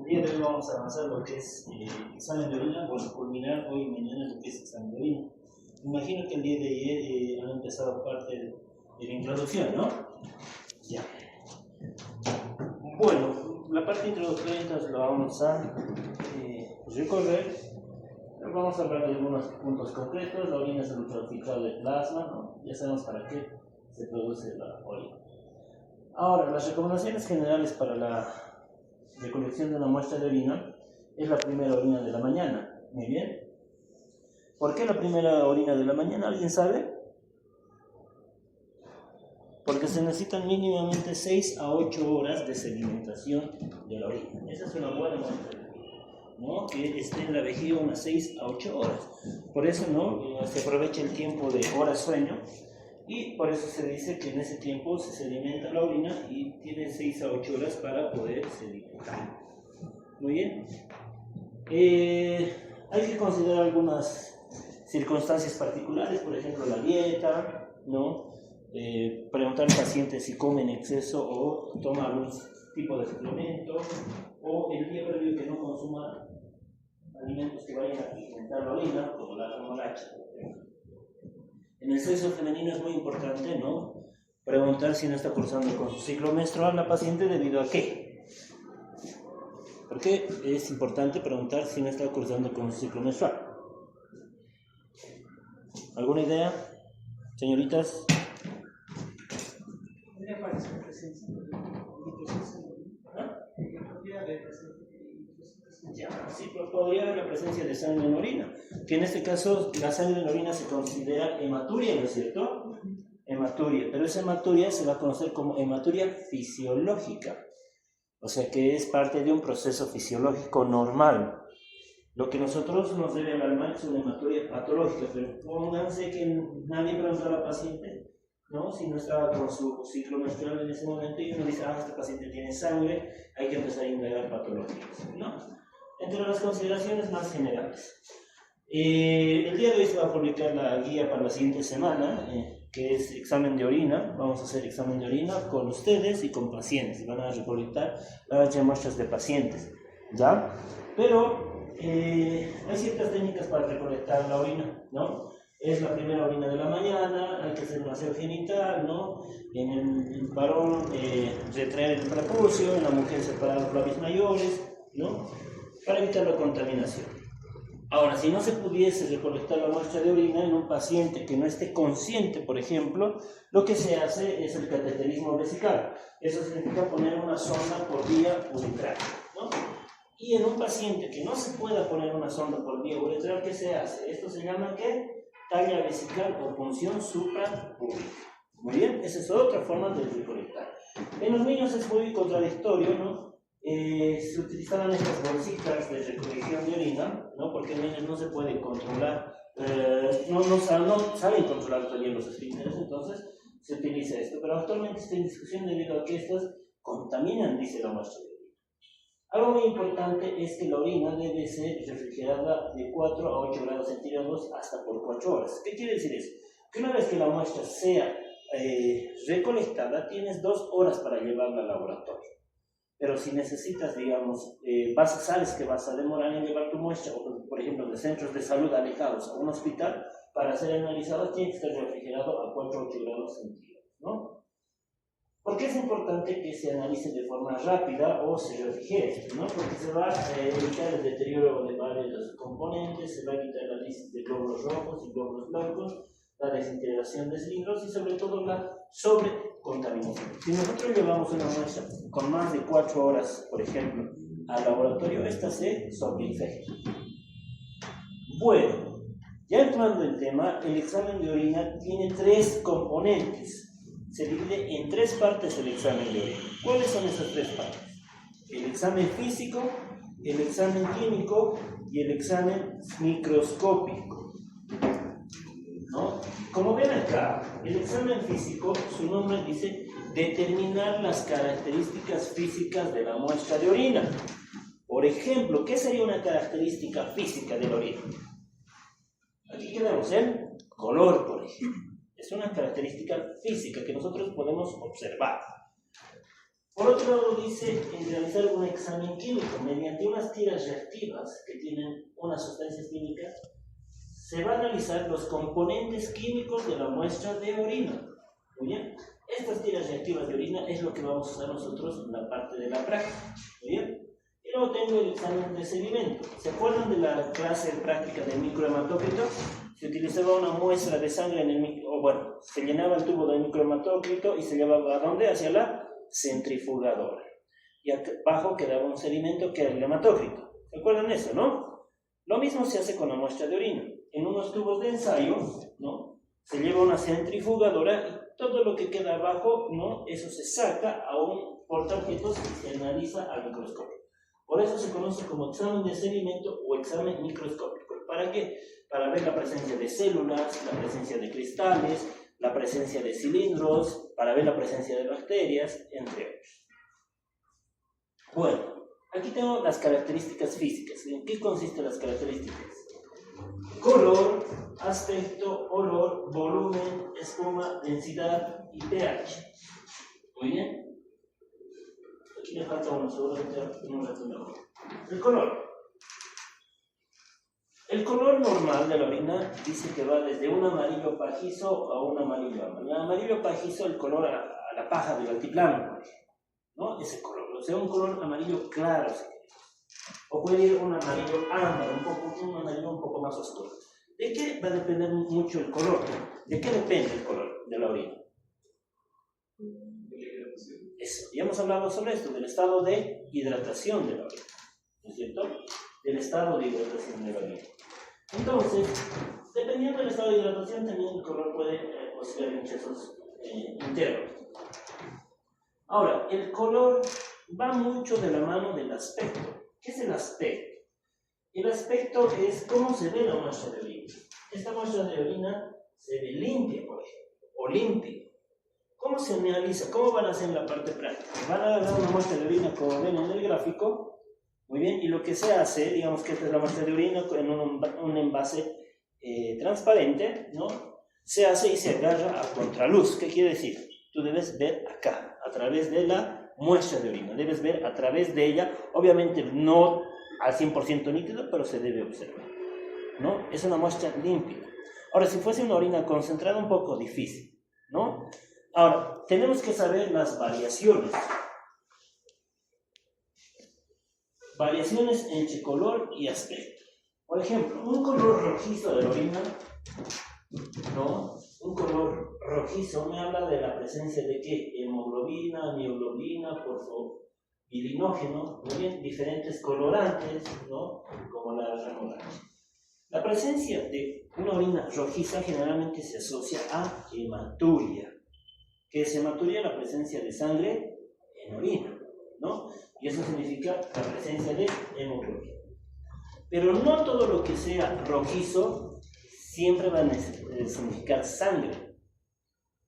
día de hoy vamos a avanzar lo que es examen de orina, bueno, culminar hoy y mañana lo que es examen de orina. Imagino que el día de ayer han empezado parte de la introducción, ¿no? Ya. Bueno, la parte introductoria entonces la vamos a recorrer. Vamos a hablar de algunos puntos concretos. La orina es el ultrafiltrado de plasma, ¿no? Ya sabemos para qué se produce la orina. Ahora, las recomendaciones generales para la recolección de una muestra de orina es la primera orina de la mañana. Muy bien. ¿Por qué la primera orina de la mañana? ¿Alguien sabe? Porque se necesitan mínimamente 6 a 8 horas de sedimentación de la orina. Esa es una buena muestra, ¿no? Que esté en la vejiga unas 6 a 8 horas. Por eso, ¿no? Se aprovecha el tiempo de horas sueño y por eso se dice que en ese tiempo se sedimenta la orina y tiene 6 a 8 horas para poder sedimentar. Muy bien. Hay que considerar algunas circunstancias particulares, por ejemplo la dieta, ¿no? Preguntar al paciente si come en exceso o toma algún tipo de suplemento, o el día previo que no consuma alimentos que vayan a pigmentar la orina, como la remolacha. En el sexo femenino es muy importante, ¿no? Preguntar si no está cursando con su ciclo menstrual la paciente, debido a qué. ¿Por qué es importante preguntar si no está cursando con su ciclo menstrual? ¿Alguna idea, señoritas? ¿Podría aparecer presencia de eritrocitos? Ya, sí, podría haber la presencia de sangre en orina, que en este caso la sangre en orina se considera hematuria, ¿no es cierto? Hematuria, pero esa hematuria se va a conocer como hematuria fisiológica, o sea que es parte de un proceso fisiológico normal. Lo que nosotros nos debe alarmar es una hematuria patológica, pero pónganse que nadie preguntó a la paciente, ¿no? Si no estaba con su ciclo menstrual en ese momento y uno dice, este paciente tiene sangre, hay que empezar a indagar patologías, ¿no? Entre las consideraciones más generales. El día de hoy se va a publicar la guía para la siguiente semana, que es examen de orina. Vamos a hacer examen de orina con ustedes y con pacientes. Van a recolectar las muestras de pacientes, ¿ya? Pero hay ciertas técnicas para recolectar la orina, ¿no? Es la primera orina de la mañana, hay que hacer un aseo genital, ¿no? En el varón retraer el prepucio, en la mujer separar los labios mayores, ¿no? Para evitar la contaminación. Ahora, si no se pudiese recolectar la muestra de orina en un paciente que no esté consciente, por ejemplo, lo que se hace es el cateterismo vesical. Eso significa poner una sonda por vía uretral, ¿no? Y en un paciente que no se pueda poner una sonda por vía uretral, ¿qué se hace? Esto se llama ¿qué? Talla vesical o punción suprapúbica. Muy bien, esa es otra forma de recolectar. En los niños es muy contradictorio, ¿no? Se utilizaban estas bolsitas de recolección de orina, ¿no? Porque en ellos no se puede controlar, no saben controlar todavía los esfínteres, entonces se utiliza esto. Pero actualmente está en discusión debido a que estas contaminan, dice la muestra de orina. Algo muy importante es que la orina debe ser refrigerada de 4 a 8 grados centígrados hasta por 4 horas. ¿Qué quiere decir eso? Que una vez que la muestra sea recolectada, tienes 2 horas para llevarla al laboratorio. Pero si necesitas, digamos, sabes que vas a demorar en llevar tu muestra, o por ejemplo, de centros de salud alejados a un hospital, para ser analizado tiene que estar refrigerado a 4 a 8 grados centígrados, ¿no? ¿Por qué es importante que se analice de forma rápida o se refrigere? ¿No? Porque se va a evitar el deterioro de varios componentes, se va a evitar la lisis de glóbulos rojos y glóbulos blancos, la desintegración de cilindros y sobre todo la sobrecontaminación. Si nosotros llevamos una muestra con más de 4 horas, por ejemplo, al laboratorio, esta se sobreinfecta. Bueno, ya entrando en tema, el examen de orina tiene 3 componentes. Se divide en 3 partes el examen de orina. ¿Cuáles son esas 3 partes? El examen físico, el examen químico y el examen microscópico, ¿no? Como ven acá, el examen físico, su nombre dice determinar las características físicas de la muestra de orina. Por ejemplo, ¿qué sería una característica física de la orina? Aquí tenemos el color, por ejemplo. Es una característica física que nosotros podemos observar. Por otro lado, dice realizar un examen químico mediante unas tiras reactivas que tienen unas sustancias químicas. Se va a analizar los componentes químicos de la muestra de orina. Muy bien. Estas tiras reactivas de orina es lo que vamos a usar nosotros en la parte de la práctica. Muy bien. Y luego tengo el examen de sedimento. ¿Se acuerdan de la clase práctica de microhematócrito? Se utilizaba una muestra de sangre en el se llenaba el tubo del microhematócrito y se llevaba ¿a dónde? Hacia la centrifugadora. Y abajo quedaba un sedimento que era el hematócrito. ¿Se acuerdan de eso, no? Lo mismo se hace con la muestra de orina. En unos tubos de ensayo, ¿no? Se lleva una centrifugadora y todo lo que queda abajo, ¿no? Eso se saca a un portaobjetos y se analiza al microscopio. Por eso se conoce como examen de sedimento o examen microscópico. ¿Para qué? Para ver la presencia de células, la presencia de cristales, la presencia de cilindros, para ver la presencia de bacterias, entre otros. Bueno, aquí tengo las características físicas. ¿En qué consisten las características? Color, aspecto, olor, volumen, espuma, densidad y pH. Muy bien. Aquí me falta uno, seguramente en un rato mejor. El color. El color normal de la orina dice que va desde un amarillo pajizo a un amarillo ámbar. El amarillo pajizo, el color a la paja del altiplano, por ejemplo, ¿no? Ese color, o sea, un color amarillo claro, si queremos. O puede ir un amarillo ámbar, un amarillo un poco más oscuro. ¿De qué va a depender mucho el color? ¿De qué depende el color de la orina? Eso, ya hemos hablado sobre esto, del estado de hidratación de la orina, ¿no es cierto? Del estado de hidratación de la orina. Entonces, dependiendo del estado de hidratación, también el color puede oscilar en procesos internos. Ahora, el color va mucho de la mano del aspecto. ¿Qué es el aspecto? El aspecto es cómo se ve la muestra de orina. Esta muestra de orina se ve limpia, por ejemplo, o limpia. ¿Cómo se analiza? ¿Cómo van a hacer en la parte práctica? Van a dar una muestra de orina, como ven en el gráfico. Muy bien, y lo que se hace, digamos que esta es la muestra de orina en un envase transparente, ¿no? Se hace y se agarra a contraluz. ¿Qué quiere decir? Tú debes ver acá, a través de la muestra de orina. Debes ver a través de ella, obviamente no al 100% nítido, pero se debe observar, ¿no? Es una muestra limpia. Ahora, si fuese una orina concentrada, un poco difícil, ¿no? Ahora, tenemos que saber las variaciones. Variaciones entre color y aspecto. Por ejemplo, un color rojizo de la orina, ¿no? Un color rojizo me habla de la presencia de ¿qué? Hemoglobina, mioglobina, porfobilinógeno, muy bien, diferentes colorantes, ¿no? Como la remolacha. La presencia de una orina rojiza generalmente se asocia a hematuria. ¿Qué es hematuria? La presencia de sangre en orina, ¿no? Y eso significa la presencia de hemoglobina. Pero no todo lo que sea rojizo siempre va a significar sangre.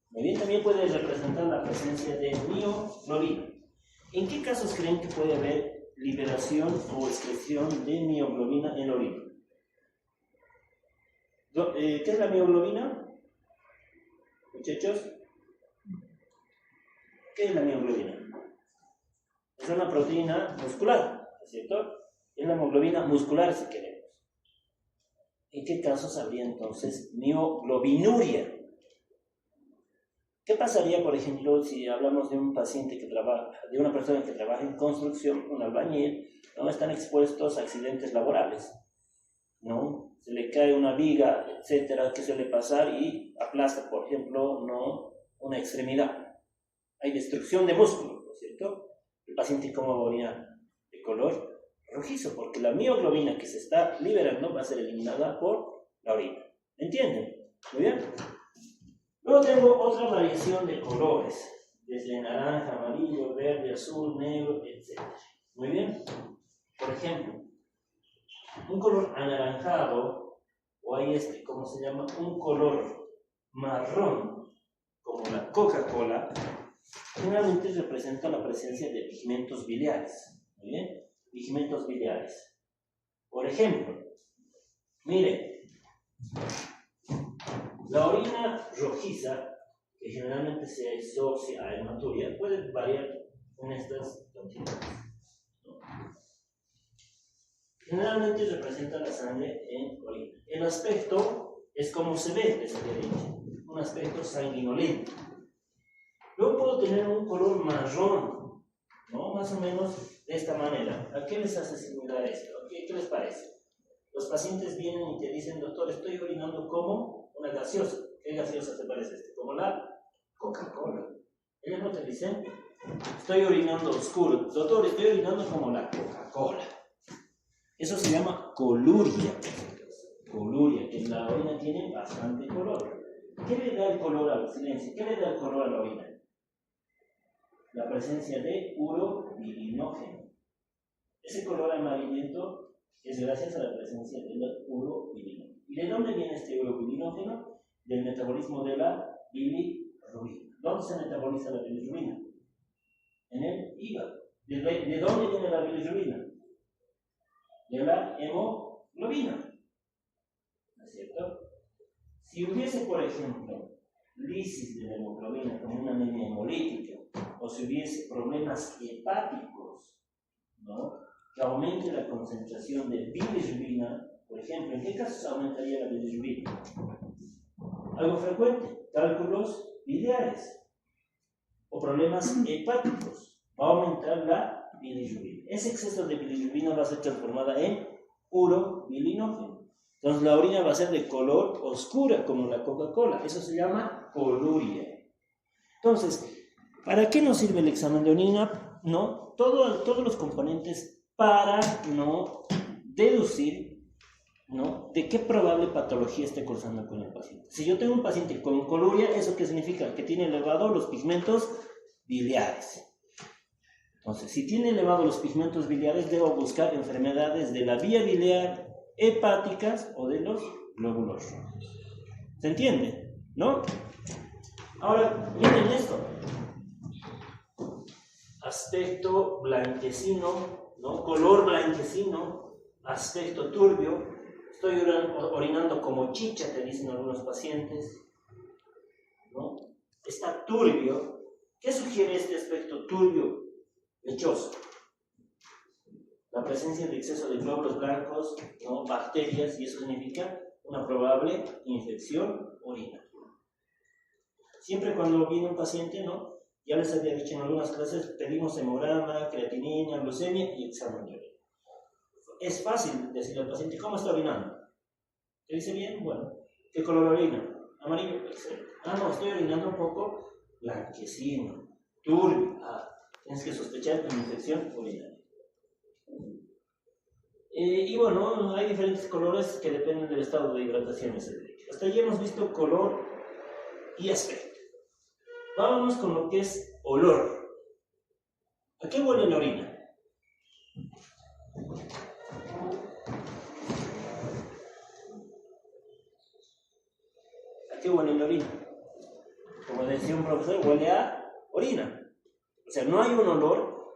Muy bien, también puede representar la presencia de mioglobina. ¿En qué casos creen que puede haber liberación o excreción de mioglobina en la orina? ¿Qué es la mioglobina? Muchachos, ¿qué es la mioglobina? Es una proteína muscular, ¿no es cierto? Es la hemoglobina muscular, si queremos. ¿En qué casos habría entonces mioglobinuria? ¿Qué pasaría, por ejemplo, si hablamos de un paciente que trabaja, de una persona que trabaja en construcción, un albañil, no están expuestos a accidentes laborales, ¿no? Se le cae una viga, etcétera, que suele pasar y aplasta, por ejemplo, ¿no? Una extremidad. Hay destrucción de músculo, ¿no es cierto? El paciente, ¿cómo va a orinar? De color rojizo, porque la mioglobina que se está liberando va a ser eliminada por la orina. ¿Entienden? Muy bien. Luego tengo otra variación de colores, desde naranja, amarillo, verde, azul, negro, etc. Muy bien. Por ejemplo, un color anaranjado, o hay ¿cómo se llama? Un color marrón, como la Coca-Cola, generalmente representa la presencia de pigmentos biliares. Muy bien. Pigmentos biliares. Por ejemplo, mire, la orina rojiza, que generalmente se asocia a hematuria, puede variar en estas cantidades, ¿no? Generalmente representa la sangre en orina. El aspecto es como se ve, les había dicho, un aspecto sanguinolento. Luego puedo tener un color marrón, ¿no? Más o menos de esta manera. ¿A qué les hace similar esto? ¿Qué les parece? Los pacientes vienen y te dicen, doctor, estoy orinando como una gaseosa. ¿Qué gaseosa te parece este? Como la Coca-Cola. Ellos no te dicen, estoy orinando oscuro. Doctor, estoy orinando como la Coca-Cola. Eso se llama coluria. Coluria, que la orina tiene bastante color. ¿Qué le da el color al silencio? ¿Qué le da el color a la orina? La presencia de urobilinógeno. Ese color amarillento es gracias a la presencia del urobilinógeno. ¿Y de dónde viene este urobilinógeno? Del metabolismo de la bilirrubina. ¿Dónde se metaboliza la bilirrubina? En el hígado. ¿De dónde viene la bilirrubina? De la hemoglobina. ¿No es cierto? Si hubiese, por ejemplo, lisis de la hemoglobina como una anemia hemolítica, o si hubiese problemas hepáticos, ¿no?, que aumente la concentración de bilirrubina, por ejemplo, ¿en qué casos aumentaría la bilirrubina? Algo frecuente, cálculos biliares o problemas hepáticos, va a aumentar la bilirrubina. Ese exceso de bilirrubina va a ser transformada en urobilinógeno. Entonces la orina va a ser de color oscura como la Coca-Cola. Eso se llama coluria. Entonces, ¿para qué nos sirve el examen de orina? ¿No? Todos los componentes para no deducir, ¿no?, de qué probable patología esté cursando con el paciente. Si yo tengo un paciente con coluria, ¿eso qué significa? Que tiene elevados los pigmentos biliares. Entonces, si tiene elevados los pigmentos biliares, debo buscar enfermedades de la vía biliar, hepáticas o de los glóbulos rojos. ¿Se entiende? ¿No? Ahora, miren esto. Aspecto blanquecino, ¿no? Color blanquecino, aspecto turbio. Estoy orinando como chicha, te dicen algunos pacientes, ¿no? Está turbio. ¿Qué sugiere este aspecto turbio, lechoso? La presencia de exceso de glóbulos blancos, ¿no?, bacterias, y eso significa una probable infección urinaria. Siempre cuando viene un paciente, ¿no?, ya les había dicho en algunas clases, pedimos hemograma, creatinina, glucemia y examen de orina. Es fácil decirle al paciente, ¿cómo está orinando? ¿Te dice bien? Bueno. ¿Qué color orina? Amarillo, excelente. No, estoy orinando un poco blanquecino, turbio. Tienes que sospechar una infección urinaria. Y bueno, hay diferentes colores que dependen del estado de hidratación, etc. Hasta allí hemos visto color y aspecto. Vámonos con lo que es olor. ¿A qué huele la orina? ¿A qué huele la orina? Como decía un profesor, huele a orina. O sea, no hay un olor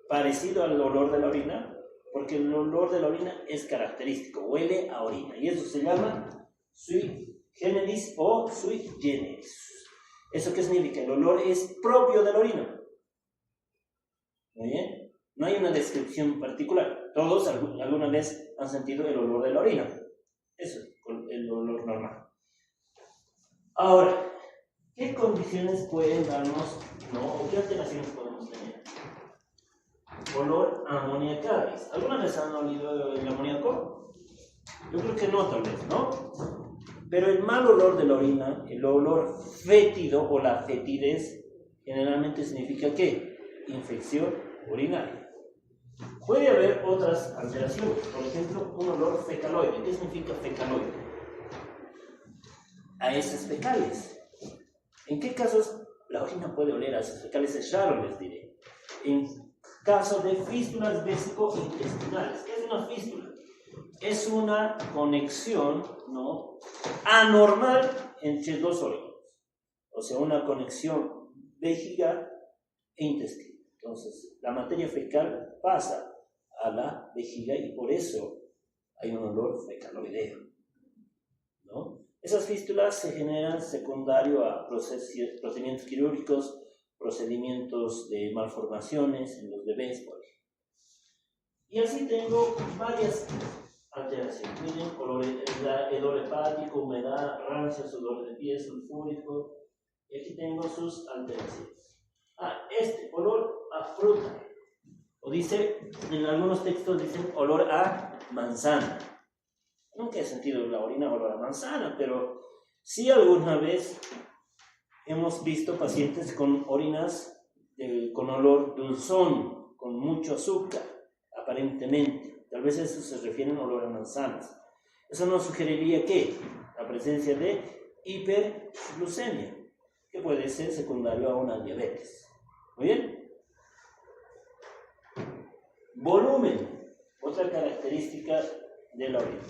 parecido al olor de la orina, porque el olor de la orina es característico, huele a orina. Y eso se llama sui generis o sui generis. ¿Eso qué significa? El olor es propio de la orina. ¿Muy bien? No hay una descripción particular. Todos alguna vez han sentido el olor de la orina. Eso es el olor normal. Ahora, ¿qué condiciones pueden darnos, no, o qué alteraciones podemos tener? Olor amoniacal. ¿Alguna vez han olido el amoníaco? Yo creo que no, tal vez, ¿no? Pero el mal olor de la orina, el olor fétido o la fetidez, generalmente significa ¿qué? Infección urinaria. Puede haber otras alteraciones, por ejemplo, un olor fecaloide. ¿Qué significa fecaloide? A heces fecales. ¿En qué casos la orina puede oler a heces fecales? Es raro, les diré. En caso de fístulas vésico-intestinales. ¿Qué es una fístula? Es una conexión, ¿no?, anormal entre dos órganos. O sea, una conexión vejiga e intestino. Entonces, la materia fecal pasa a la vejiga y por eso hay un olor fecaloideo, ¿no? Esas fístulas se generan secundario a procedimientos quirúrgicos, procedimientos de malformaciones en los bebés, por ejemplo. Y así tengo varias alteraciones. Miren, hedor hepático, humedad, rancia, sudor de pies, sulfúrico. Y aquí tengo sus alteraciones. Olor a fruta. O dice, en algunos textos dicen olor a manzana. Nunca he sentido la orina olor a manzana, pero sí alguna vez hemos visto pacientes con orinas con olor dulzón, con mucho azúcar, aparentemente. Tal vez eso se refiere a olor a manzanas. Eso nos sugeriría que la presencia de hiperglucemia, que puede ser secundario a una diabetes. ¿Muy bien? Volumen, otra característica de la orina.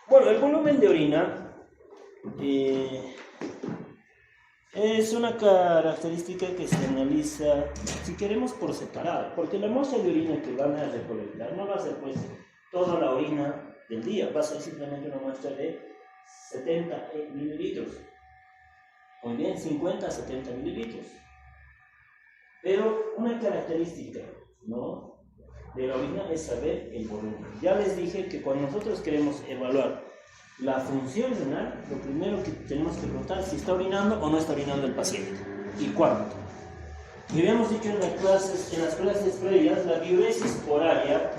Bueno, el volumen de orina es una característica que se analiza, si queremos, por separado, porque la muestra de orina que van a recolectar no va a ser pues toda la orina del día, va a ser simplemente una muestra de 70 mililitros. Muy bien, 50 a 70 mililitros. Pero una característica, ¿no?, de la orina es saber el volumen. Ya les dije que cuando nosotros queremos evaluar la función renal, lo primero que tenemos que preguntar es si está orinando o no está orinando el paciente y cuánto. Y habíamos dicho en las clases previas, la diuresis horaria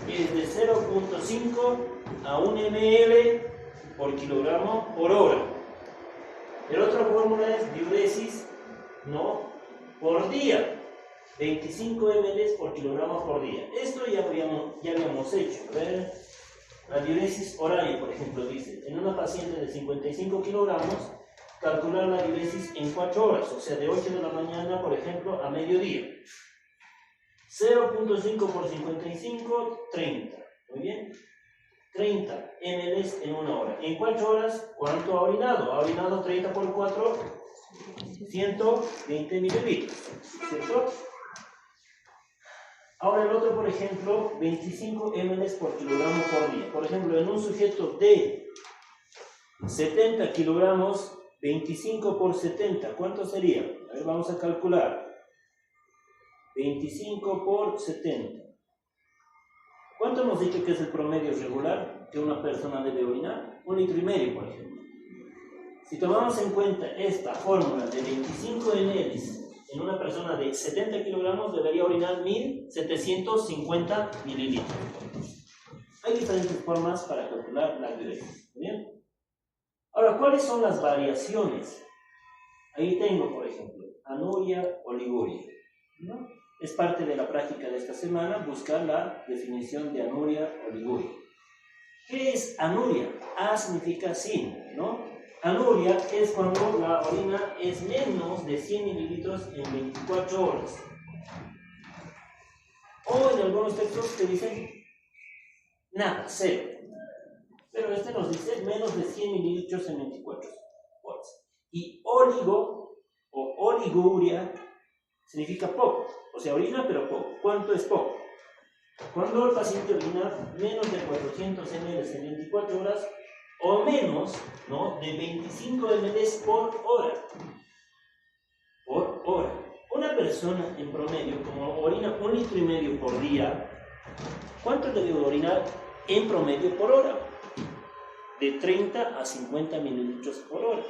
es de 0.5 a 1 ml por kilogramo por hora. La otra fórmula es diuresis, ¿no?, por día. 25 ml por kilogramo por día. Esto ya habíamos hecho. A ver, la diuresis horaria, por ejemplo, dice, en una paciente de 55 kilogramos, calcular la diuresis en 4 horas, o sea, de 8 de la mañana, por ejemplo, a mediodía. 0.5 por 55, 30. Muy bien. 30 ml en una hora. En 4 horas, ¿cuánto ha orinado? Ha orinado 30 por 4, 120 mililitros. ¿Cierto? Ahora el otro, por ejemplo, 25 ml por kilogramo por día. Por ejemplo, en un sujeto de 70 kilogramos, 25 por 70, ¿cuánto sería? A ver, vamos a calcular. 25 por 70. ¿Cuánto hemos dicho que es el promedio regular que una persona debe orinar? 1,5 litros, por ejemplo. Si tomamos en cuenta esta fórmula de 25 ml en una persona de 70 kilogramos, debería orinar 1.750 mililitros. Hay diferentes formas para calcular la diuresis. ¿Bien? Ahora, ¿cuáles son las variaciones? Ahí tengo, por ejemplo, anuria, oliguria, ¿no? Es parte de la práctica de esta semana buscar la definición de anuria, oliguria. ¿Qué es anuria? A significa sin, ¿no? Anuria es cuando la orina es menos de 100 mililitros en 24 horas. O en algunos textos te dicen nada, cero. Pero este nos dice menos de 100 mililitros en 24 horas. Y oligo o oliguria significa poco. O sea, orina pero poco. ¿Cuánto es poco? Cuando el paciente orina menos de 400 ml en 24 horas o menos, ¿no?, de 25 ml por hora. Por hora. Una persona en promedio, como orina 1,5 litros por día, ¿cuánto debe orinar en promedio por hora? De 30 a 50 mililitros por hora.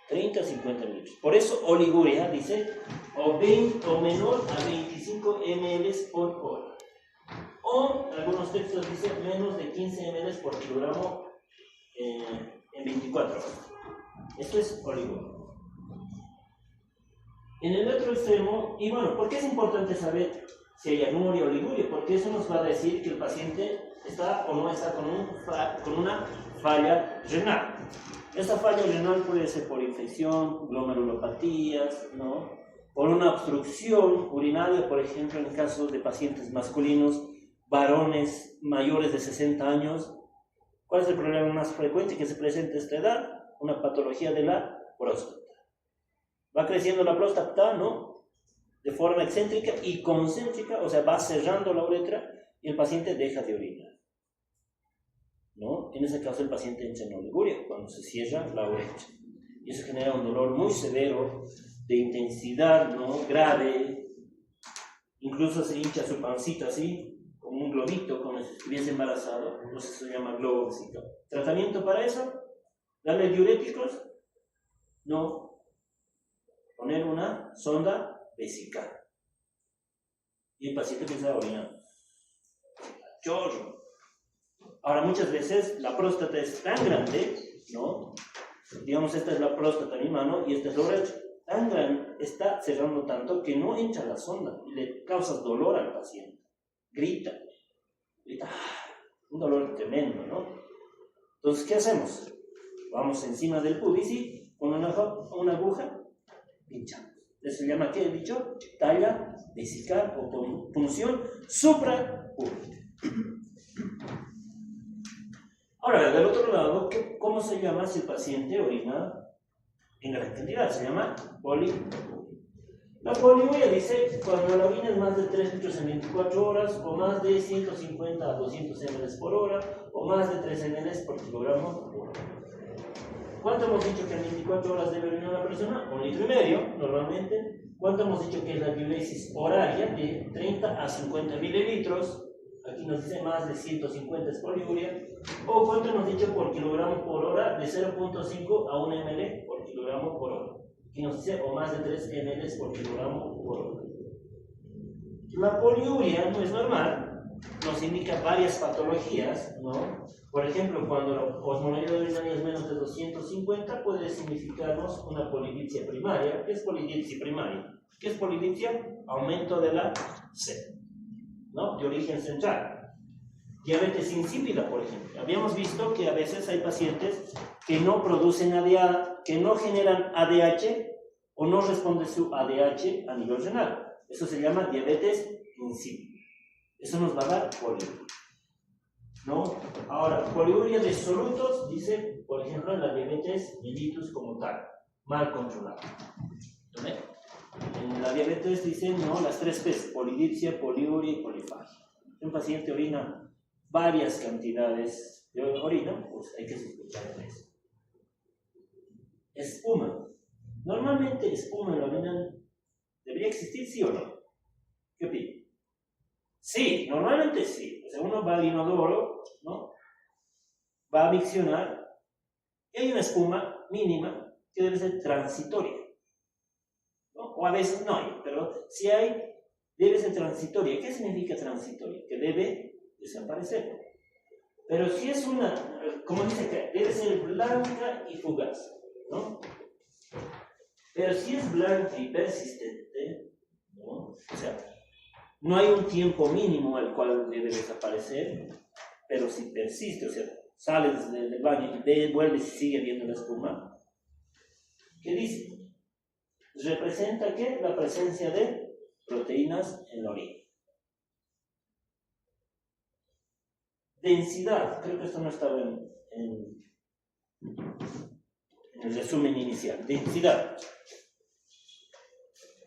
30 a 50 mililitros. Por eso oliguria dice o menor a 25 ml por hora. O algunos textos dicen menos de 15 ml por kilogramo en 24 horas. Esto es oliguria. En el otro extremo, y bueno, ¿por qué es importante saber si hay anuria o oliguria? Porque eso nos va a decir que el paciente está o no está con una falla renal. Esta falla renal puede ser por infección, glomerulopatías, ¿no?, por una obstrucción urinaria, por ejemplo, en el caso de pacientes masculinos, varones mayores de 60 años. ¿Cuál es el problema más frecuente que se presenta a esta edad? Una patología de la próstata. Va creciendo la próstata, ¿no?, de forma excéntrica y concéntrica, o sea, va cerrando la uretra y el paciente deja de orinar, ¿no? En ese caso el paciente entra en oliguria, cuando se cierra la uretra. Y eso genera un dolor muy severo de intensidad, ¿no? Grave, incluso se hincha su pancita así, como un globito, como si estuviese embarazado, entonces se llama globocito. ¿Tratamiento para eso? ¿Darle diuréticos? No. Poner una sonda vesical. Y el paciente empieza a orinar. Chorro. Ahora, muchas veces la próstata es tan grande, ¿no? Digamos, esta es la próstata de mi mano y esta es la oreja. Tan grande, está cerrando tanto que no entra la sonda y le causas dolor al paciente. Grita, un dolor tremendo, ¿no? Entonces, ¿qué hacemos? Vamos encima del pubis y con una aguja pinchamos. Eso se llama, ¿qué he dicho? Talla vesical o punción suprapúbica. Ahora, del otro lado, ¿cómo se llama si el paciente orina en gran cantidad? Se llama poliuria. La poliuria dice cuando la orina es más de 3 litros en 24 horas, o más de 150 a 200 ml por hora, o más de 3 ml por kilogramo por hora. ¿Cuánto hemos dicho que en 24 horas debe orinar una persona? 1,5 litros, normalmente. ¿Cuánto hemos dicho que es la diuresis horaria? De 30 a 50 mililitros. Aquí nos dice más de 150 es poliuria. ¿O cuánto hemos dicho por kilogramo por hora? De 0,5 a 1 ml por kilogramo por hora. Aquí nos dice o más de 3 ml por kilogramo por hora. La poliuria no es normal. Nos indica varias patologías, ¿no? Por ejemplo, cuando la osmolaridad urinaria es menos de 250, puede significarnos una polidipsia primaria. ¿Qué es polidipsia primaria? ¿Qué es polidipsia? Aumento de la sed, ¿no? De origen central. Diabetes insípida, por ejemplo. Habíamos visto que a veces hay pacientes que no producen ADA, que no generan ADH o no responde su ADH a nivel renal. Eso se llama diabetes insípida. Eso nos va a dar poliuria, ¿no? Ahora, poliuria de solutos, dice, por ejemplo, la diabetes mellitus como tal, mal controlada. ¿Vale? En la diabetes dicen, ¿no? Las 3 P's, polidipsia, poliuria y polifagia. Si un paciente orina varias cantidades de orina, pues hay que sospechar de eso. Espuma. Normalmente espuma en la orina debería existir, ¿sí o no? ¿Qué opinan? Sí, normalmente sí. O sea, uno va al inodoro, ¿no? Va a miccionar y hay una espuma mínima que debe ser transitoria, ¿no? O a veces no hay, pero si hay, debe ser transitoria. ¿Qué significa transitoria? Que debe desaparecer. Pero si es una, como dice acá, debe ser blanca y fugaz, ¿no? Pero si es blanca y persistente, ¿no? O sea, no hay un tiempo mínimo al cual debe desaparecer, pero si persiste, o sea, sales del baño y vuelves y sigue viendo la espuma, ¿qué dice? Representa ¿qué? La presencia de proteínas en la orina. Densidad, creo que esto no estaba en el resumen inicial. Densidad.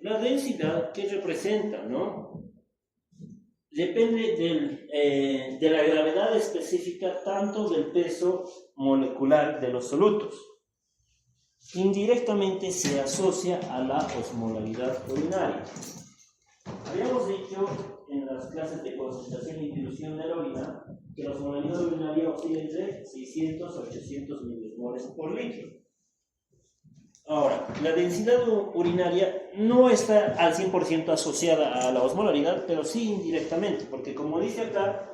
La densidad, ¿qué representa, no? Depende de la gravedad específica tanto del peso molecular de los solutos. Indirectamente se asocia a la osmolaridad urinaria. Habíamos dicho en las clases de concentración y dilución de la orina que la osmolaridad urinaria oscila entre 600 a 800 milimoles por litro. Ahora, la densidad urinaria no está al 100% asociada a la osmolaridad, pero sí indirectamente, porque como dice acá,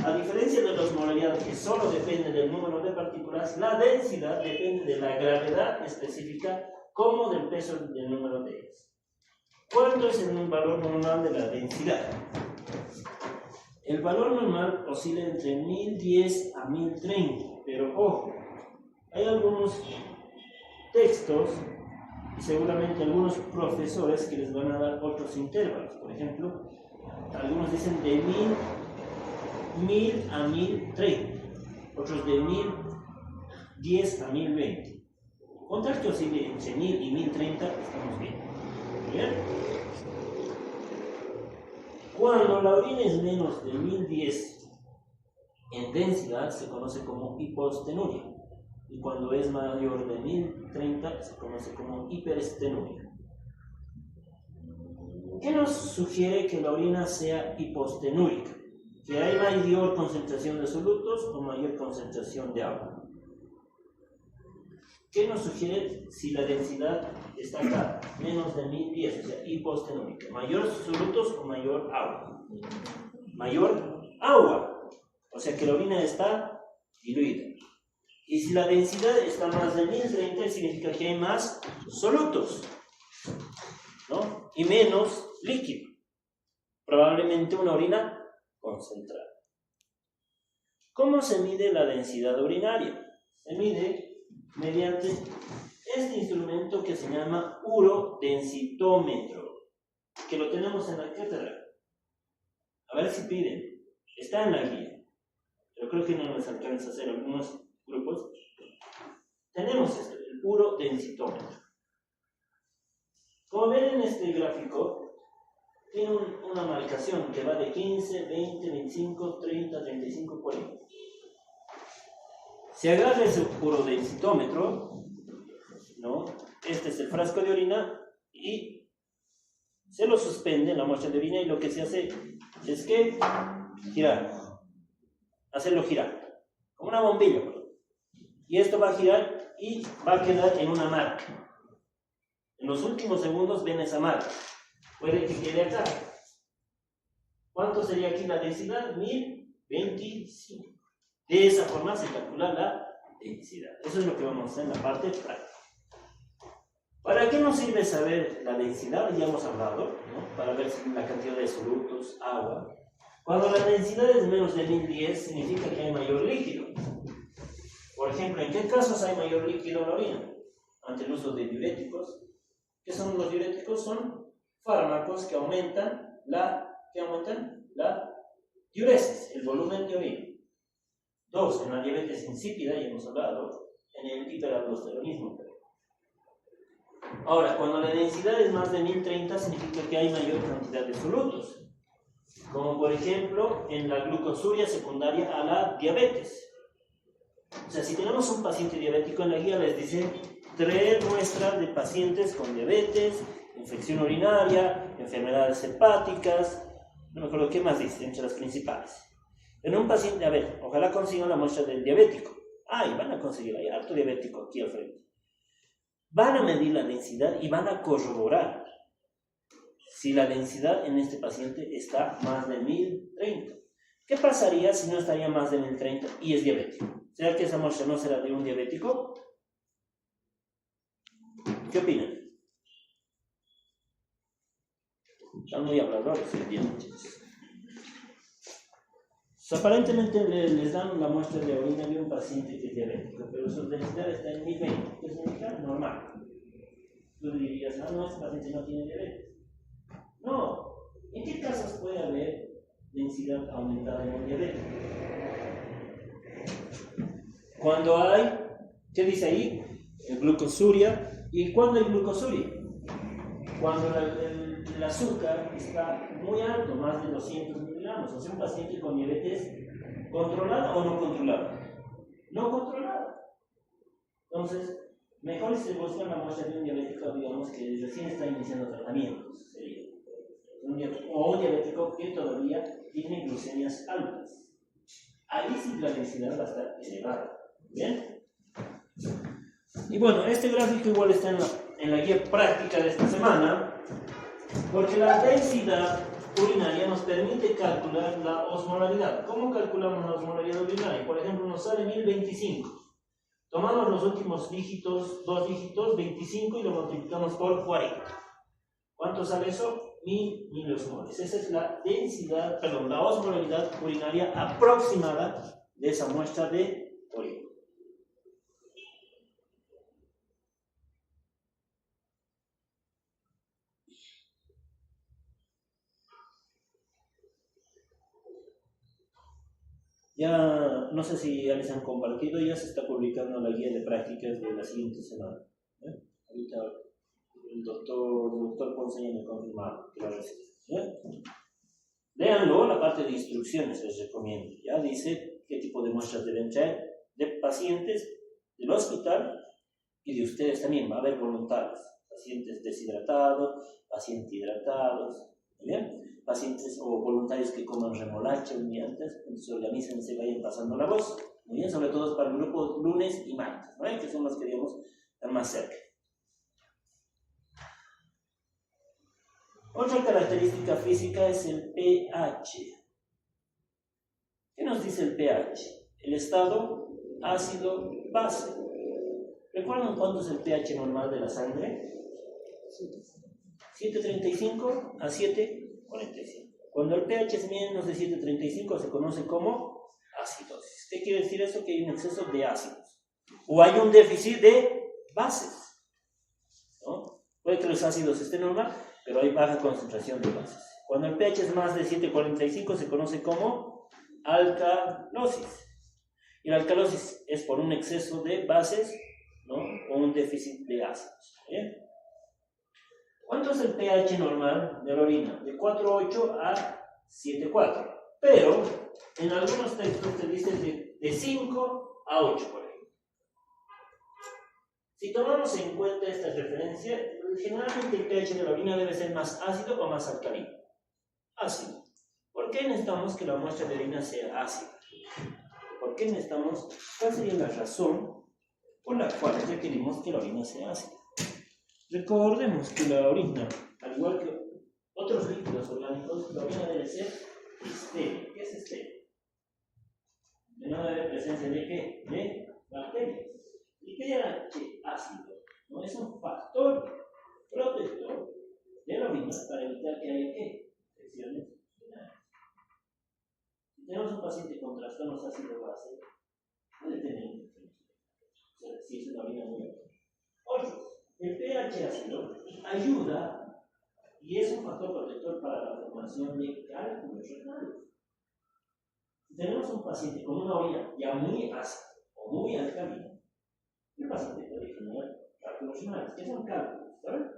a diferencia de la osmolaridad que solo depende del número de partículas, la densidad depende de la gravedad específica como del peso del número de ellas. ¿Cuánto es el valor normal de la densidad? El valor normal oscila entre 1010 a 1030, pero ojo, hay algunos textos y seguramente algunos profesores que les van a dar otros intervalos. Por ejemplo, algunos dicen de 1000 a 1030, otros de 1010 a 1020. Con tal que oscile entre 1000 y 1030 estamos bien. ¿Bien? Cuando la orina es menos de 1010 en densidad se conoce como hipostenuria. Y cuando es mayor de 1030 se conoce como hiperestenuria. ¿Qué nos sugiere que la orina sea hipostenúrica? Que hay mayor concentración de solutos o mayor concentración de agua. ¿Qué nos sugiere si la densidad está acá? Menos de 1010, o sea, hipostenúrica. ¿Mayor solutos o mayor agua? Mayor agua. O sea que la orina está diluida. Y si la densidad está más de 1030, significa que hay más solutos, ¿no? Y menos líquido. Probablemente una orina concentrada. ¿Cómo se mide la densidad urinaria? Se mide mediante este instrumento que se llama urodensitómetro, que lo tenemos en la cátedra. A ver si piden. Está en la guía. Pero creo que no nos alcanza a hacer algunos grupos. Tenemos esto, el urodensitómetro. Como ven en este gráfico, tiene una marcación que va de 15, 20, 25, 30, 35, 40. Se agarra ese urodensitómetro, ¿no? Este es el frasco de orina y se lo suspende en la muestra de orina y lo que se hace es que girar, hacerlo girar, como una bombilla. Y esto va a girar y va a quedar en una marca. En los últimos segundos ven esa marca. Puede que quede acá. ¿Cuánto sería aquí la densidad? 1025. De esa forma se calcula la densidad. Eso es lo que vamos a hacer en la parte práctica. ¿Para qué nos sirve saber la densidad? Ya hemos hablado, ¿no? Para ver si la cantidad de solutos, agua. Cuando la densidad es menos de 1010, significa que hay mayor líquido. Por ejemplo, ¿en qué casos hay mayor líquido en la orina? Ante el uso de diuréticos. ¿Qué son los diuréticos? Son fármacos que aumentan la diuresis, el volumen de orina. 2. En la diabetes insípida, ya hemos hablado, en el hiperaldosteronismo. Ahora, cuando la densidad es más de 1030, significa que hay mayor cantidad de solutos. Como por ejemplo, en la glucosuria secundaria a la diabetes. O sea, si tenemos un paciente diabético, en la guía les dice traer muestras de pacientes con diabetes, infección urinaria, enfermedades hepáticas, no me acuerdo qué más dice, entre las principales. En un paciente, a ver, ojalá consigan la muestra del diabético. Y van a conseguir, hay harto diabético aquí al frente. Van a medir la densidad y van a corroborar si la densidad en este paciente está más de 1030. ¿Qué pasaría si no estaría más de 1030 y es diabético? ¿Será que esa muestra no será de un diabético? ¿Qué opinan? Están muy habladores, ¿entiendes? Aparentemente les dan la muestra de orina de un paciente que es diabético, pero su densidad está en 1020, que significa normal. Tú dirías, no, este paciente no tiene diabetes. No. ¿En qué casos puede haber densidad aumentada en un diabético? Cuando hay, ¿qué dice ahí? Glucosuria. ¿Y cuándo hay glucosuria? Cuando el azúcar está muy alto, más de 200 miligramos. O sea, un paciente con diabetes controlada o no controlada. No controlada. Entonces, mejor si se busca una muestra de un diabético, digamos, que recién está iniciando tratamientos. O un diabético que todavía tiene glucemias altas. Ahí sí la densidad va a estar elevada. ¿Bien? Y bueno, este gráfico igual está en la guía práctica de esta semana, porque la densidad urinaria nos permite calcular la osmolaridad. ¿Cómo calculamos la osmolaridad urinaria? Por ejemplo, nos sale 1025. Tomamos los últimos dígitos, 2 dígitos, 25, y lo multiplicamos por 40. ¿Cuánto sale eso? 1000 miliosmoles. Esa es la densidad, perdón, la osmolaridad urinaria aproximada de esa muestra de orina. Ya no sé si ya les han compartido, ya se está publicando la guía de prácticas de la siguiente semana. Ahorita el doctor Ponce ya me confirmó que la receta. Léanlo, la parte de instrucciones les recomiendo. Ya dice qué tipo de muestras deben traer de pacientes del hospital y de ustedes también. Va a haber voluntarios, pacientes deshidratados, pacientes hidratados, ¿Bien? Pacientes o voluntarios que coman remolacha un día antes, se organizan y se vayan pasando la voz. Muy bien, sobre todo para el grupo lunes y martes, ¿no? Que son los que digamos están más cerca. Otra característica física es el pH. ¿Qué nos dice el pH? El estado ácido-base. ¿Recuerdan cuánto es el pH normal de la sangre? 7.35 a 7.45. Cuando el pH es menos de 7.35 se conoce como acidosis. ¿Qué quiere decir eso? Que hay un exceso de ácidos. O hay un déficit de bases, ¿no? Puede que los ácidos estén normal, pero hay baja concentración de bases. Cuando el pH es más de 7.45 se conoce como alcalosis. Y la alcalosis es por un exceso de bases, ¿no? O un déficit de ácidos. ¿Bien? ¿Cuánto es el pH normal de la orina? De 4.8 a 7.4. Pero en algunos textos te dicen de 5 a 8 por ejemplo. Si tomamos en cuenta esta referencia, generalmente el pH de la orina debe ser más ácido o más alcalino. Ácido. ¿Por qué necesitamos que la muestra de orina sea ácida? ¿Por qué necesitamos? ¿Cuál sería la razón por la cual requerimos que la orina sea ácida? Recordemos que la orina, al igual que otros líquidos orgánicos, la orina debe ser estéril. ¿Qué es estéril? De no haber presencia de ¿qué? De bacterias. ¿Y qué pH ácido? ¿No? Es un factor protector de la orina para evitar que haya ¿qué? Infecciones urinarias. Si tenemos un paciente con trastornos ácido-base, puede tener infecciones urinarias. O sea, si es una orina muy alta. Otros. El pH ácido ayuda y es un factor protector para la formación de cálculos renales. Si tenemos un paciente con una orina ya muy ácida o muy alcalina, el paciente puede generar cálculos renales. ¿Qué son cálculos? ¿Saben?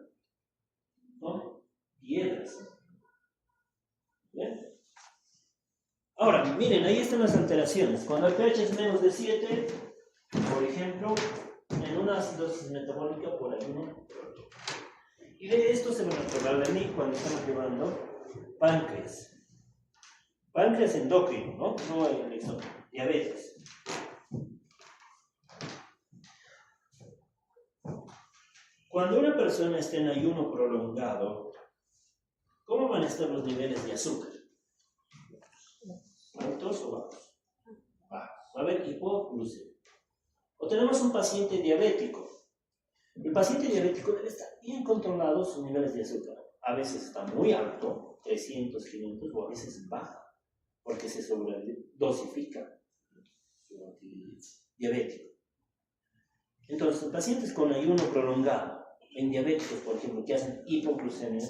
Son piedras. ¿Bien? Ahora, miren, ahí están las alteraciones. Cuando el pH es menos de 7, por ejemplo, en una acidosis metabólica por ayuno. Y de esto se van a acordar de mí cuando estamos llevando páncreas. Páncreas endocrino, ¿no? No el exógeno. Diabetes. Cuando una persona está en ayuno prolongado, ¿cómo van a estar los niveles de azúcar? ¿Altos o bajos? Bajos. Va a haber hipoglucemia. O tenemos un paciente diabético. El paciente diabético debe estar bien controlado sus niveles de azúcar. A veces está muy alto, 300, 500, o a veces baja, porque se sobredosifica su diabético. Entonces, pacientes con ayuno prolongado, en diabéticos, por ejemplo, que hacen hipoglucemia,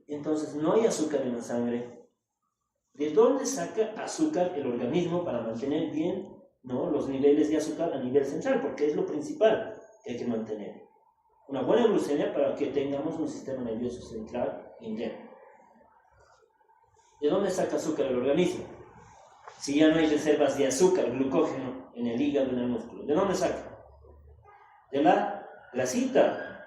entonces no hay azúcar en la sangre. ¿De dónde saca azúcar el organismo para mantener bien, ¿no?, los niveles de azúcar a nivel central? Porque es lo principal que hay que mantener. Una buena glucemia para que tengamos un sistema nervioso central interno. ¿De dónde saca azúcar el organismo? Si ya no hay reservas de azúcar, glucógeno en el hígado, en el músculo, ¿de dónde saca? De la grasita,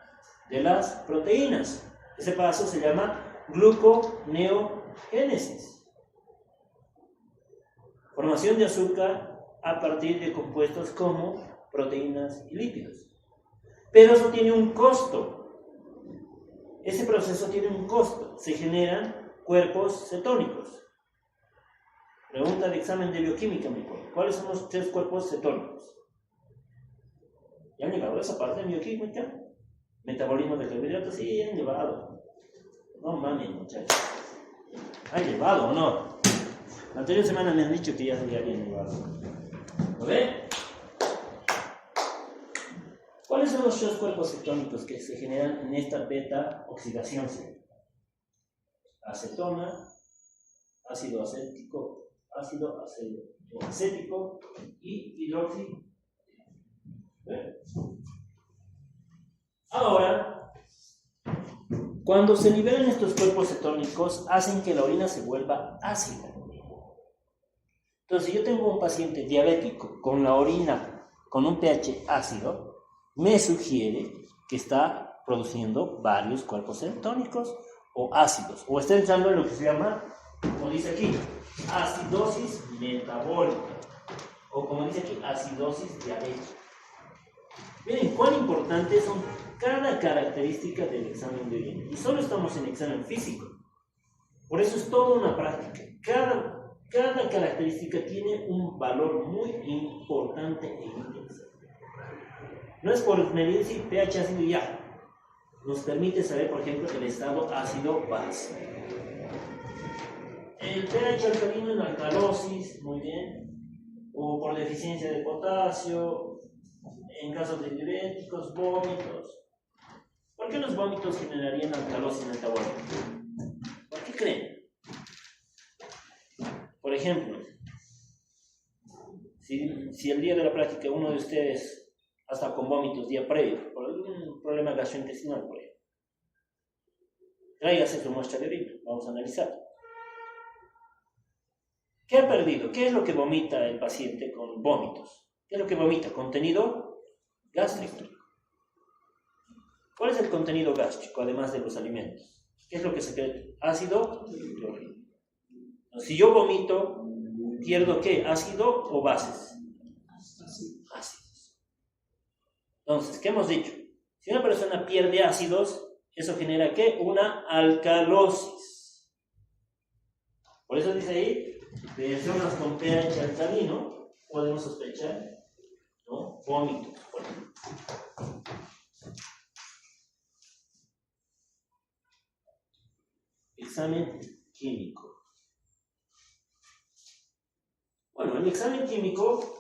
de las proteínas. Ese paso se llama gluconeogénesis. Formación de azúcar a partir de compuestos como proteínas y lípidos. Pero eso tiene un costo. Ese proceso tiene un costo. Se generan cuerpos cetónicos. Pregunta de examen de bioquímica, me acuerdo. ¿Cuáles son los 3 cuerpos cetónicos? ¿Ya han llevado esa parte de bioquímica? Metabolismo de carbohidratos, sí, han llevado. No mames, muchachos. ¿Han llevado o no? La anterior semana me han dicho que ya habían llevado. ¿Lo ven? ¿Cuáles son los 3 cuerpos cetónicos que se generan en esta beta oxidación? Acetona, ácido acético y hidróxido. Ahora, cuando se liberan estos cuerpos cetónicos, hacen que la orina se vuelva ácida. Entonces, si yo tengo un paciente diabético con la orina con un pH ácido, me sugiere que está produciendo varios cuerpos cetónicos o ácidos, o está entrando en lo que se llama, como dice aquí, acidosis metabólica, o como dice aquí, acidosis diabética. Miren cuán importantes son cada característica del examen de orina. Y solo estamos en examen físico. Por eso es toda una práctica. Cada característica tiene un valor muy importante e interesante. No es por medir si pH ácido y ya. Nos permite saber, por ejemplo, el estado ácido-base. El pH alcalino en alcalosis, muy bien. O por deficiencia de potasio, en casos de diuréticos, vómitos. ¿Por qué los vómitos generarían alcalosis metabólica? ¿Por qué creen? Por ejemplo, si el día de la práctica uno de ustedes hasta con vómitos día previo, por algún problema gastrointestinal, por ejemplo, tráigase su muestra de orina, vamos a analizar. ¿Qué ha perdido? ¿Qué es lo que vomita el paciente con vómitos? ¿Qué es lo que vomita? Contenido gástrico. ¿Cuál es el contenido gástrico, además de los alimentos? ¿Qué es lo que secreta? Ácido clorhídrico. Si yo vomito, ¿pierdo qué? ¿Ácido o bases? Ácidos. Entonces, ¿qué hemos dicho? Si una persona pierde ácidos, ¿eso genera qué? Una alcalosis. Por eso dice ahí, personas con pH alcalino, podemos sospechar, ¿no? Vómitos, por ejemplo. Examen químico. Bueno, el examen químico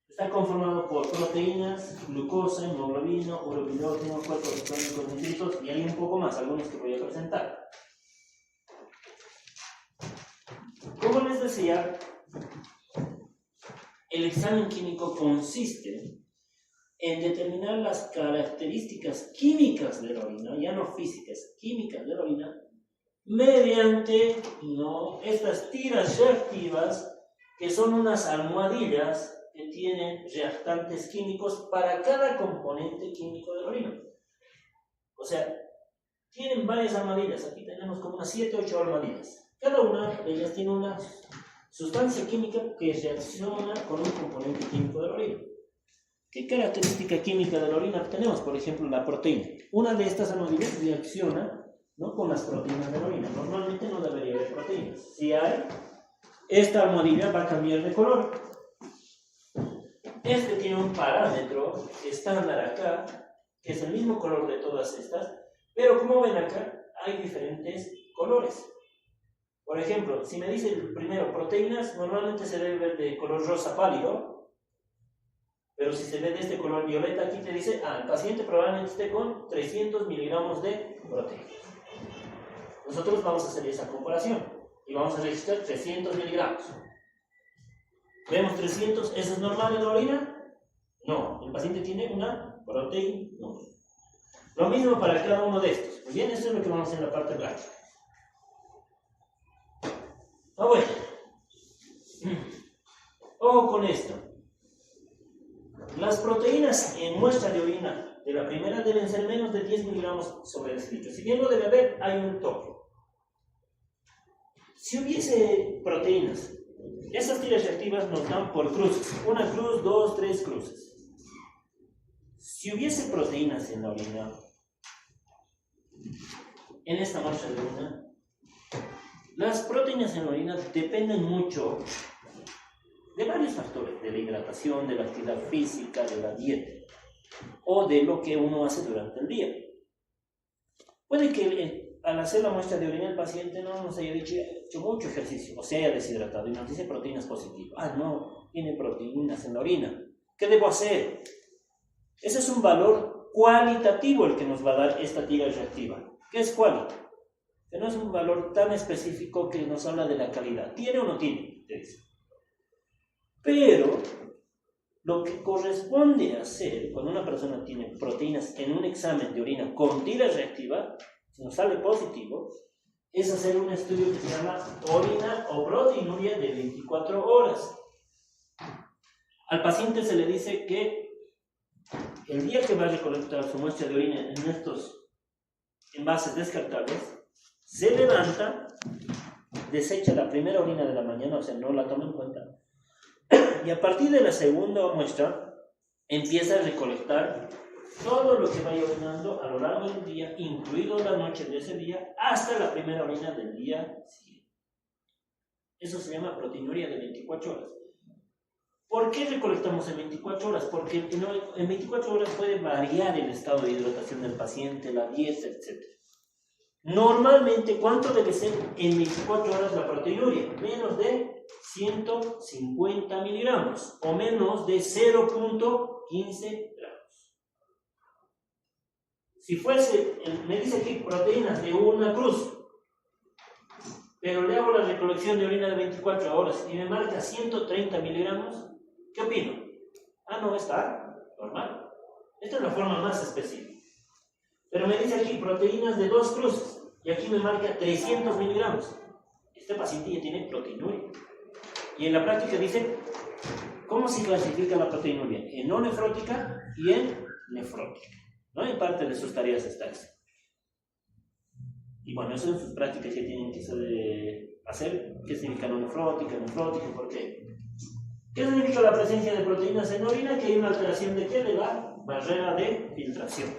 está conformado por proteínas, glucosa, hemoglobina, urobilírubinos, cuerpos cetónicos, nitritos y hay un poco más, algunos que voy a presentar. Como les decía, el examen químico consiste en determinar las características químicas de la orina, ya no físicas, químicas de la orina, mediante estas tiras reactivas, que son unas almohadillas que tienen reactantes químicos para cada componente químico de la orina. O sea, tienen varias almohadillas, aquí tenemos como unas 7 o 8 almohadillas. Cada una de ellas tiene una sustancia química que reacciona con un componente químico de la orina. ¿Qué característica química de la orina tenemos? Por ejemplo, la proteína. Una de estas almohadillas reacciona, ¿no?, con las proteínas de la orina. Normalmente no debería haber proteínas. Si hay, esta almohadilla va a cambiar de color. Este tiene un parámetro estándar acá, que es el mismo color de todas estas, pero como ven acá, hay diferentes colores. Por ejemplo, si me dice el primero proteínas, normalmente se debe ver de color rosa pálido, pero si se ve de este color violeta, aquí te dice, el paciente probablemente esté con 300 miligramos de proteínas. Nosotros vamos a hacer esa comparación y vamos a registrar 300 miligramos. ¿Vemos 300? ¿Eso es normal en la orina? No, el paciente tiene una proteína. No. Lo mismo para cada uno de estos. Muy bien, eso es lo que vamos a hacer en la parte práctica. Bueno. Ojo con esto. Las proteínas en muestra de orina de la primera deben ser menos de 10 miligramos sobre decilitro. Si bien lo debe haber, hay un toque. Si hubiese proteínas, esas tiras reactivas nos dan por cruces. Una cruz, 2, 3 cruces. Si hubiese proteínas en la orina, en esta muestra de orina, las proteínas en la orina dependen mucho de varios factores, de la hidratación, de la actividad física, de la dieta, o de lo que uno hace durante el día. Puede que al hacer la muestra de orina el paciente no nos haya hecho mucho ejercicio, o se haya deshidratado y nos dice proteínas positivas. No, tiene proteínas en la orina. ¿Qué debo hacer? Ese es un valor cualitativo el que nos va a dar esta tira reactiva. ¿Qué es cualitativo? Que no es un valor tan específico que nos habla de la calidad. ¿Tiene o no tiene? Te dice. Pero lo que corresponde hacer cuando una persona tiene proteínas en un examen de orina con tira reactiva, si nos sale positivo, es hacer un estudio que se llama orina o proteinuria de 24 horas. Al paciente se le dice que el día que va a recolectar su muestra de orina en estos envases descartables, se levanta, desecha la primera orina de la mañana, o sea, no la toma en cuenta, y a partir de la segunda muestra empieza a recolectar todo lo que vaya orinando a lo largo del día, incluido la noche de ese día, hasta la primera orina del día siguiente. Eso se llama proteinuria de 24 horas. ¿Por qué recolectamos en 24 horas? Porque en 24 horas puede variar el estado de hidratación del paciente, la dieta, etc. Normalmente, ¿cuánto debe ser en 24 horas la proteinuria? Menos de 150 miligramos o menos de 0.15 gramos. Si fuese, me dice aquí proteínas de una cruz, pero le hago la recolección de orina de 24 horas y me marca 130 miligramos, ¿qué opino? Ah, no, está normal. Esta es la forma más específica. Pero me dice aquí proteínas de 2 cruces y aquí me marca 300 miligramos. Este paciente ya tiene proteinuria. Y en la práctica dice, ¿cómo se clasifica la proteinuria? En no nefrótica y en nefrótica. ¿No? En parte de sus tareas está eso. Y bueno, eso en sus prácticas ya tienen que saber hacer. ¿Qué significa no nefrótica, nefrótica? ¿Por qué? ¿Qué significa la presencia de proteínas en orina? Que hay una alteración de ¿qué? De la barrera de filtración.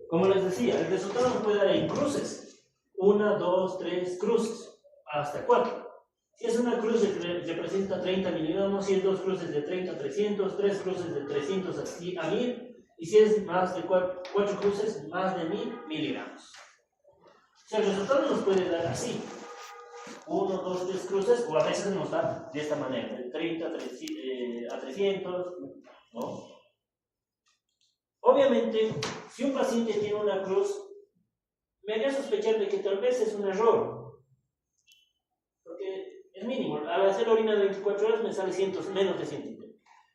Como les decía, el resultado nos puede dar en cruces. 1, 2, 3 cruces, hasta 4. Si es una cruz representa 30 miligramos, si es 2 cruces de 30 a 300, 3 cruces de 300 a 1000, y si es más de 4 cruces, más de 1000 miligramos. O sea, el resultado nos puede dar así. 1, 2, 3 cruces, o a veces nos da de esta manera, de 30 a 300, ¿no? Obviamente, si un paciente tiene una cruz, me haría sospechar de que tal vez es un error. Porque es mínimo. Al hacer orina de 24 horas me sale menos de 100.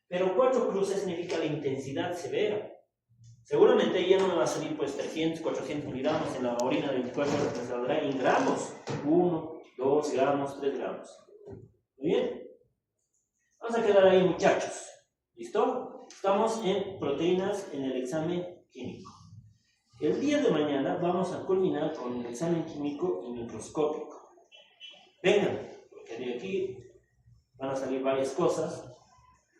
Pero 4 cruces significa la intensidad severa. Seguramente ya no me va a salir pues 300, 400 miligramos en la orina de 24 horas, me saldrá en gramos. 1, 2 gramos, 3 gramos. Muy bien. Vamos a quedar ahí, muchachos. ¿Listo? Estamos en proteínas en el examen químico. El día de mañana vamos a culminar con el examen químico y microscópico. Vengan, porque de aquí van a salir varias cosas,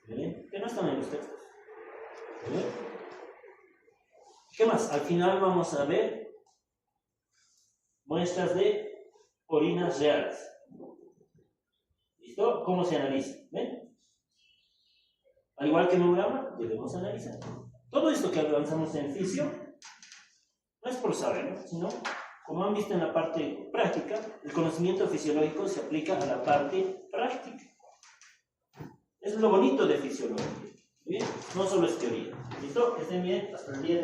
¿bien? Que no están en los textos. ¿Bien? ¿Qué más? Al final vamos a ver muestras de orinas reales. ¿Listo? ¿Cómo se analiza? ¿Ven? Al igual que hemograma, debemos analizar. Todo esto que avanzamos en fisio no es por saber, ¿no? Sino, como han visto en la parte práctica, el conocimiento fisiológico se aplica a la parte práctica. Es lo bonito de fisiología. ¿Bien? No solo es teoría. ¿Listo? Que estén bien hasta el día de